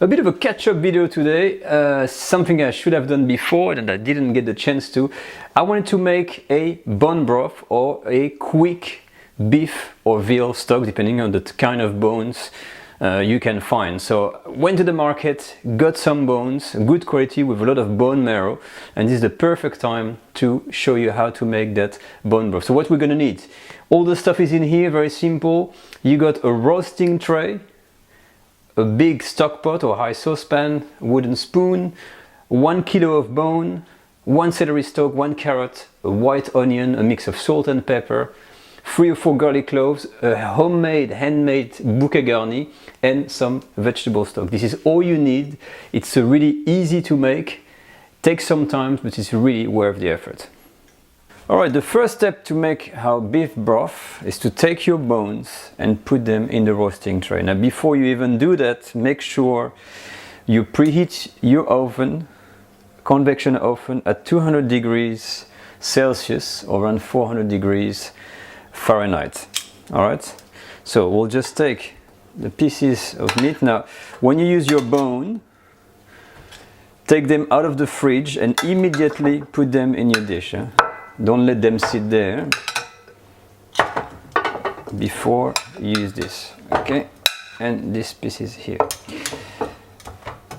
A bit of a catch-up video today, something I should have done before and I didn't get the chance to. I wanted to make a bone broth or a quick beef or veal stock, depending on the kind of bones you can find. So went to the market, got some bones, good quality with a lot of bone marrow, and this is the perfect time to show you how to make that bone broth. So what we're gonna need, all the stuff is in here, very simple. You got a roasting tray, a big stock pot or high saucepan, wooden spoon, 1 kilo of bone, 1 celery stalk, 1 carrot, a white onion, a mix of salt and pepper, 3 or 4 garlic cloves, a handmade bouquet garni, and some vegetable stock. This is all you need. It's really easy to make, takes some time, but it's really worth the effort. Alright, the first step to make our beef broth is to take your bones and put them in the roasting tray. Now before you even do that, make sure you preheat your oven, convection oven, at 200 degrees Celsius or around 400 degrees Fahrenheit. Alright, so we'll just take the pieces of meat. Now when you use your bone, take them out of the fridge and immediately put them in your dish. Don't let them sit there before you use this, okay? And this piece is here.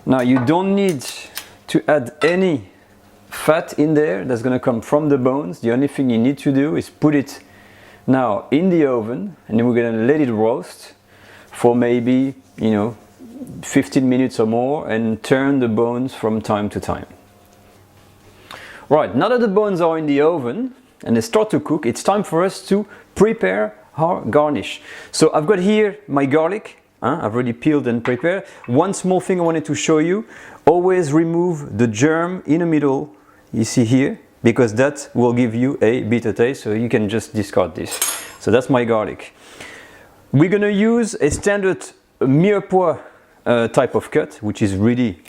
Now you don't need to add any fat in there that's gonna come from the bones. The only thing you need to do is put it now in the oven, and then we're gonna let it roast for maybe, 15 minutes or more, and turn the bones from time to time. Right, now that the bones are in the oven and they start to cook, it's time for us to prepare our garnish. So I've got here my garlic, I've already peeled and prepared. One small thing I wanted to show you, always remove the germ in the middle, you see here, because that will give you a bitter taste, so you can just discard this. So that's my garlic. We're gonna use a standard mirepoix type of cut, which is really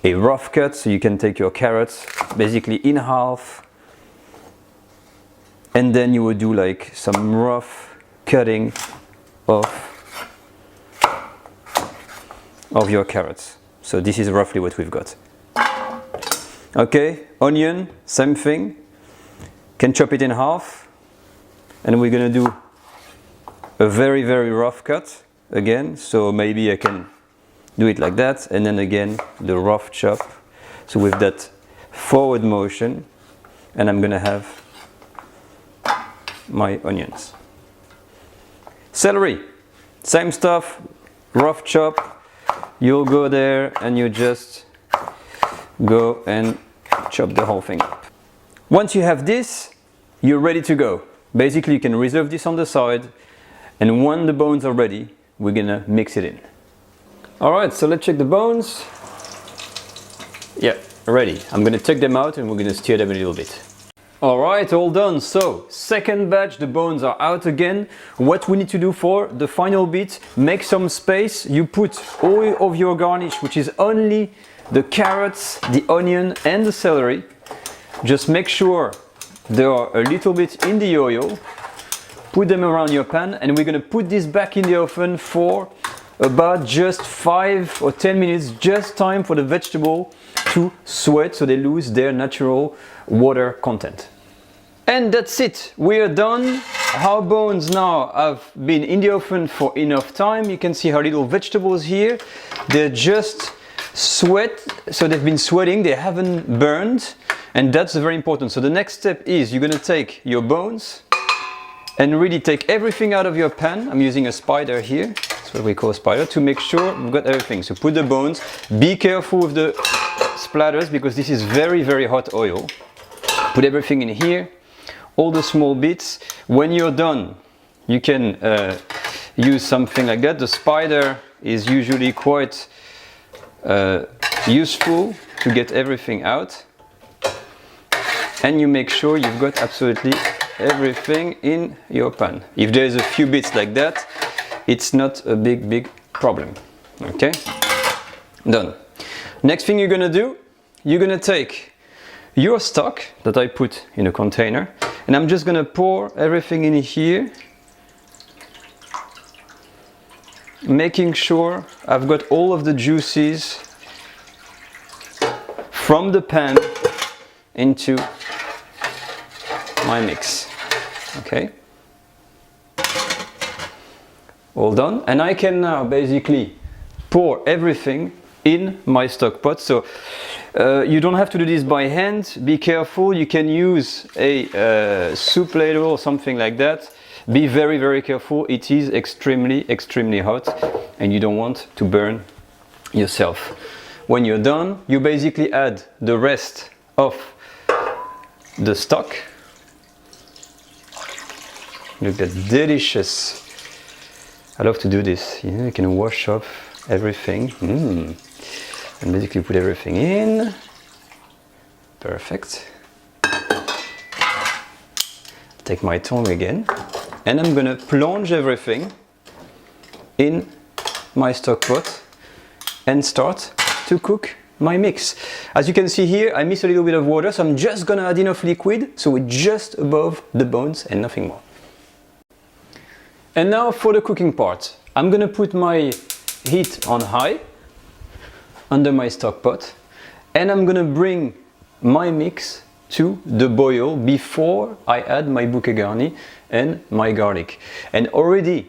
a rough cut, so you can take your carrots basically in half, and then you would do like some rough cutting of your carrots. So this is roughly what we've got. Okay, onion, same thing. Can chop it in half, and we're gonna do a very, very rough cut again. So maybe I can do it like that, and then again the rough chop, so with that forward motion, and I'm gonna have my onions. Celery, same stuff, rough chop. You'll go there and you just go and chop the whole thing up. Once you have this, you're ready to go. Basically you can reserve this on the side, and when the bones are ready, we're gonna mix it in. Alright, so let's check the bones. Yeah, ready. I'm gonna take them out and we're gonna stir them a little bit. Alright, all done. So, second batch, the bones are out again. What we need to do for the final bit, make some space. You put all of your garnish, which is only the carrots, the onion and the celery. Just make sure they are a little bit in the oil. Put them around your pan, and we're gonna put this back in the oven for about just 5 or 10 minutes, just time for the vegetable to sweat so they lose their natural water content. And that's it, we are done. Our bones now have been in the oven for enough time. You can see our little vegetables here. They're just sweat, so they've been sweating, they haven't burned, and that's very important. So the next step is you're gonna take your bones and really take everything out of your pan. I'm using a spider here. What we call a spider, to make sure we've got everything. So put the bones, be careful with the splatters because this is very, very hot oil. Put everything in here, all the small bits. When you're done, you can use something like that. The spider is usually quite useful to get everything out. And you make sure you've got absolutely everything in your pan. If there's a few bits like that, it's not a big problem. Okay, done. Next thing you're gonna do, you're gonna take your stock that I put in a container, and I'm just gonna pour everything in here making sure I've got all of the juices from the pan into my mix. Okay, all done, and I can now basically pour everything in my stock pot. So you don't have to do this by hand. Be careful, you can use a soup ladle or something like that. Be very, very careful. It is extremely hot and you don't want to burn yourself. When you're done, you basically add the rest of the stock. Look at that, delicious. I love to do this. You can wash off everything. And basically put everything in. Perfect. Take my tongue again. And I'm gonna plunge everything in my stock pot and start to cook my mix. As you can see here, I miss a little bit of water, so I'm just gonna add enough liquid so we're just above the bones and nothing more. And now for the cooking part. I'm gonna put my heat on high under my stock pot and I'm gonna bring my mix to the boil before I add my bouquet garni and my garlic. And already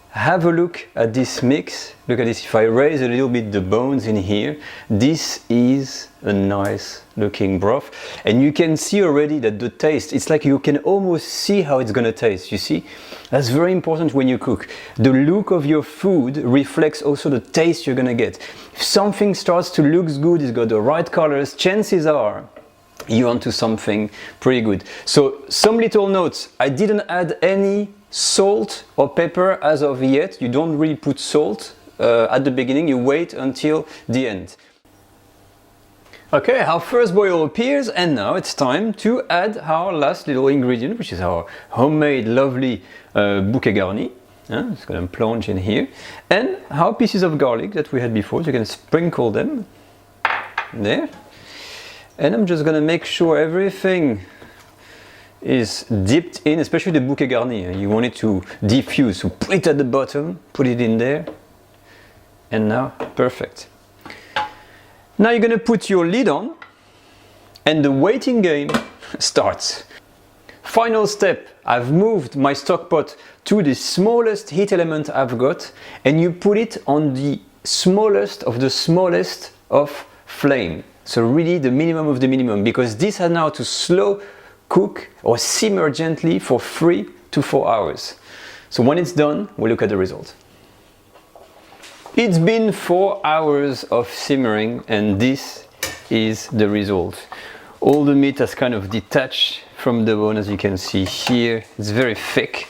have a look at this mix. Look at this. If I raise a little bit the bones in here, this is a nice looking broth. And you can see already that the taste, it's like you can almost see how it's gonna taste, you see? That's very important when you cook. The look of your food reflects also the taste you're gonna get. If something starts to look good, it's got the right colors, chances are you're onto something pretty good. So some little notes. I didn't add any salt or pepper as of yet. You don't really put salt at the beginning, you wait until the end. Okay, our first boil appears and now it's time to add our last little ingredient, which is our homemade lovely bouquet garni. It's gonna plunge in here. And our pieces of garlic that we had before, so you can sprinkle them there. And I'm just gonna make sure everything is dipped in, especially the bouquet garni. You want it to diffuse, so put it at the bottom, put it in there, and now perfect. Now you're gonna put your lid on, and the waiting game starts. Final step, I've moved my stock pot to the smallest heat element I've got, and you put it on the smallest of flame. So really the minimum of the minimum, because this has now to slow cook or simmer gently for 3 to 4 hours. So when it's done, we'll look at the result. It's been 4 hours of simmering and this is the result. All the meat has kind of detached from the bone, as you can see here. It's very thick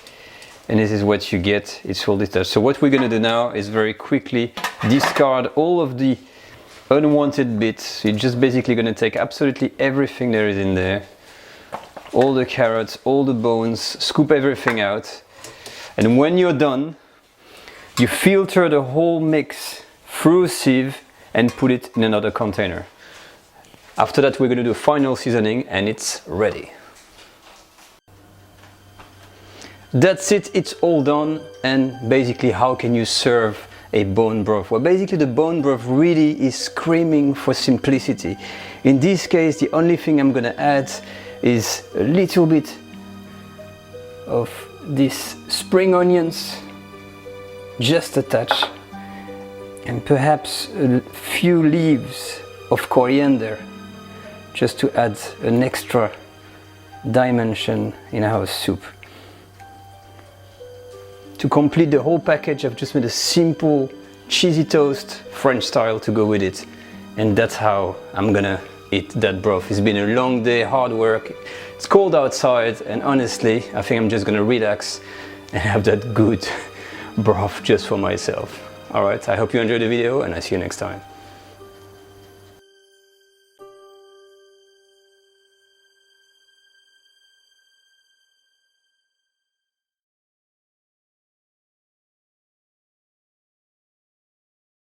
and this is what you get. It's all detached. So what we're going to do now is very quickly discard all of the unwanted bits. You're just basically going to take absolutely everything there is in there. All the carrots, all the bones, scoop everything out. And when you're done, you filter the whole mix through a sieve and put it in another container. After that, we're going to do a final seasoning and it's ready. That's it, it's all done. And basically, how can you serve a bone broth? Well, basically the bone broth really is screaming for simplicity. In this case, the only thing I'm gonna add is a little bit of these spring onions, just a touch, and perhaps a few leaves of coriander, just to add an extra dimension in our soup. To complete the whole package, I've just made a simple cheesy toast, French style, to go with it. And that's how I'm gonna eat that broth. It's been a long day, hard work. It's cold outside, and honestly, I think I'm just gonna relax and have that good broth just for myself. All right, I hope you enjoyed the video and I see you next time.